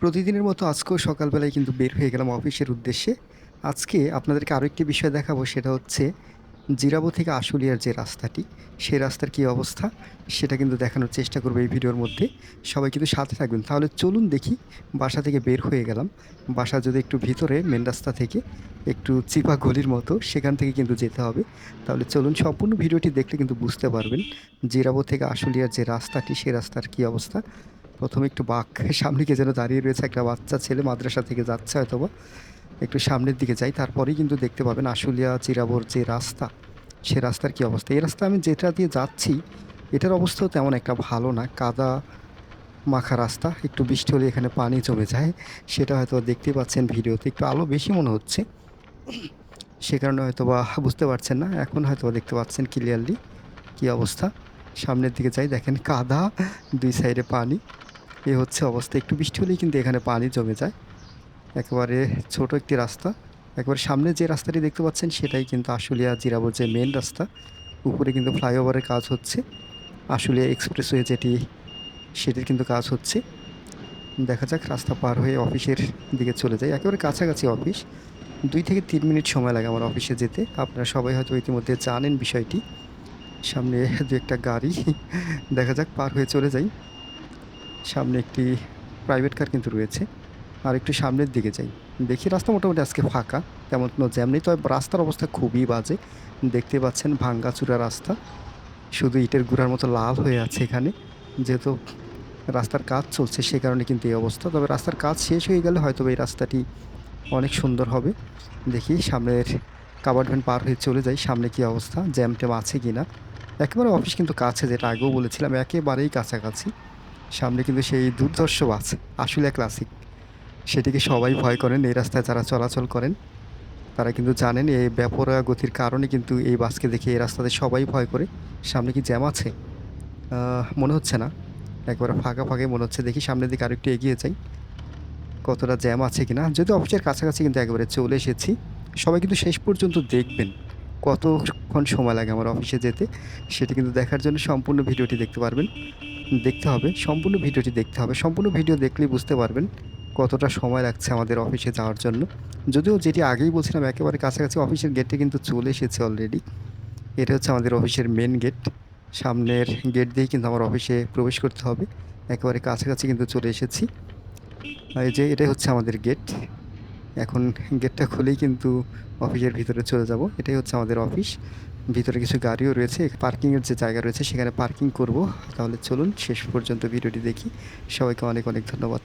প্রতিদিনের মতো আজকেও সকালবেলায় কিন্তু বের হয়ে গেলাম অফিসের উদ্দেশ্যে। আজকে আপনাদেরকে আরো একটি বিষয় দেখাবো, সেটা হচ্ছে জিরাবো থেকে আশুলিয়ার যে রাস্তাটি, সেই রাস্তার কী অবস্থা সেটা কিন্তু দেখানোর চেষ্টা করব এই ভিডিওর মধ্যে। সবাই কিন্তু সাথে থাকবেন। তাহলে চলুন দেখি। বাসা থেকে বের হয়ে গেলাম। বাসা যদি একটু ভিতরে মেন রাস্তা থেকে একটু চিপা গলির মতো, সেখান থেকে কিন্তু যেতে হবে। তাহলে চলুন, সম্পূর্ণ ভিডিওটি দেখলে কিন্তু বুঝতে পারবেন জিরাবো থেকে আশুলিয়ার যে রাস্তাটি, সেই রাস্তার কী অবস্থা। প্রথমে একটু বাঁক, সামনে কে যেন দাঁড়িয়ে রয়েছে, একটা বাচ্চা ছেলে মাদ্রাসা থেকে যাচ্ছে হয়তোবা। একটু সামনের দিকে যাই, তারপরেই কিন্তু দেখতে পাবেন আশুলিয়া চিরাবোর যে রাস্তা, সে রাস্তার কী অবস্থা। এই রাস্তা আমি যেটা দিয়ে যাচ্ছি, এটার অবস্থাও তেমন একটা ভালো না। কাদা মাখা রাস্তা, একটু বৃষ্টি হলে এখানে পানি জমে যায়। সেটা হয়তো দেখতেই পাচ্ছেন ভিডিওতে, একটু আলো বেশি মনে হচ্ছে, সে কারণে হয়তোবা বুঝতে পারছেন না। এখন হয়তোবা দেখতে পাচ্ছেন ক্লিয়ারলি কী অবস্থা। সামনের দিকে যাই, দেখেন কাদা, দুই সাইডে পানি। এ হচ্ছে অবস্থা। একটু বৃষ্টি হলেই কিন্তু এখানে পানি জমে যায়। একেবারে ছোট একটি রাস্তা। একেবারে সামনে যে রাস্তাটি দেখতে পাচ্ছেন, সেটাই কিন্তু আশুলিয়া জিরাবো যে মেন রাস্তা। উপরে কিন্তু ফ্লাইওভারের কাজ হচ্ছে। আশুলিয়া এক্সপ্রেসওয়ে যেটি, সেটির কিন্তু কাজ হচ্ছে। দেখা যাক, রাস্তা পার হয়ে অফিসের দিকে চলে যাই। একেবারে কাছাকাছি অফিস। 2 থেকে 3 মিনিট সময় লাগে আমার অফিসে যেতে। আপনারা সবাই হয়তো ইতিমধ্যে জানেন বিষয়টি। সামনে 2 একটা গাড়ি, দেখা যাক পার হয়ে চলে যাই। সামনে একটি প্রাইভেট কার কিন্তু রয়েছে। আর একটু সামনের দিকে যাই। দেখি রাস্তা মোটামুটি আজকে ফাঁকা। তেমন কোনো জ্যাম নেই। তবে রাস্তার অবস্থা খুবই বাজে। দেখতে পাচ্ছেন ভাঙ্গাচুরা রাস্তা। শুধু ইটের গুঁড়ার মতো লাল হয়ে আছে এখানে। যেহেতু রাস্তার কাজ চলছে, সে কারণে কিন্তু এই অবস্থা। তবে রাস্তার কাজ শেষ হয়ে গেলে হয়তোবা এই রাস্তাটি অনেক সুন্দর হবে। দেখি সামনের কাভার্ড ভ্যান পার হয়ে চলে যাই। সামনে কী অবস্থা, জ্যাম-ট্যাম আছে কিনা। একেবারে অফিস কিন্তু কাছে, যেটা আগেও বলেছিলাম, একেবারেই কাছাকাছি। সামনে কিন্তু সেই দুর্ধর্ষ বাস, আশুলিয়া ক্লাসিক। সেটিকে সবাই ভয় করেন। এই রাস্তায় যারা চলাচল করেন, তারা কিন্তু জানেন এই বেপরোয়া গতির কারণে কিন্তু এই বাসকে দেখে এই রাস্তাতে সবাই ভয় করে। সামনে কি জ্যাম আছে? মনে হচ্ছে না। একেবারে ফাঁকা ফাঁকাই মনে হচ্ছে। দেখি সামনের দিকে আরেকটু এগিয়ে যাই। কতটা জ্যাম আছে কিনা। যদিও অফিসের কাছাকাছি কিন্তু একেবারে চলে এসেছি। সবাই কিন্তু শেষ পর্যন্ত দেখবেন। কতক্ষণ সময় লাগে আমার অফিসে যেতে, সেটি কিন্তু দেখার জন্য সম্পূর্ণ ভিডিওটি দেখতে পারবেন। দেখতে হবে, সম্পূর্ণ ভিডিওটি দেখতে হবে। সম্পূর্ণ ভিডিও দেখলেই বুঝতে পারবেন কতটা সময় লাগছে আমাদের অফিসে যাওয়ার জন্য। যদিও যেটি আগেই বলছিলাম, একেবারে কাছাকাছি অফিসের গেটে কিন্তু চলে এসেছে অলরেডি। এটা হচ্ছে আমাদের অফিসের মেন গেট। সামনের গেট দিয়েই কিন্তু আমার অফিসে প্রবেশ করতে হবে। একেবারে কাছাকাছি কিন্তু চলে এসেছি। এই যে এটাই হচ্ছে আমাদের গেট। এখন গেটটা খুলেই কিন্তু অফিসের ভিতরে চলে যাব। এটাই হচ্ছে আমাদের অফিস। ভিতরে কিছু গাড়িও রয়েছে। পার্কিংয়ের যে জায়গা রয়েছে, সেখানে পার্কিং করব। তাহলে চলুন শেষ পর্যন্ত ভিডিওটি দেখি। সবাইকে অনেক অনেক ধন্যবাদ।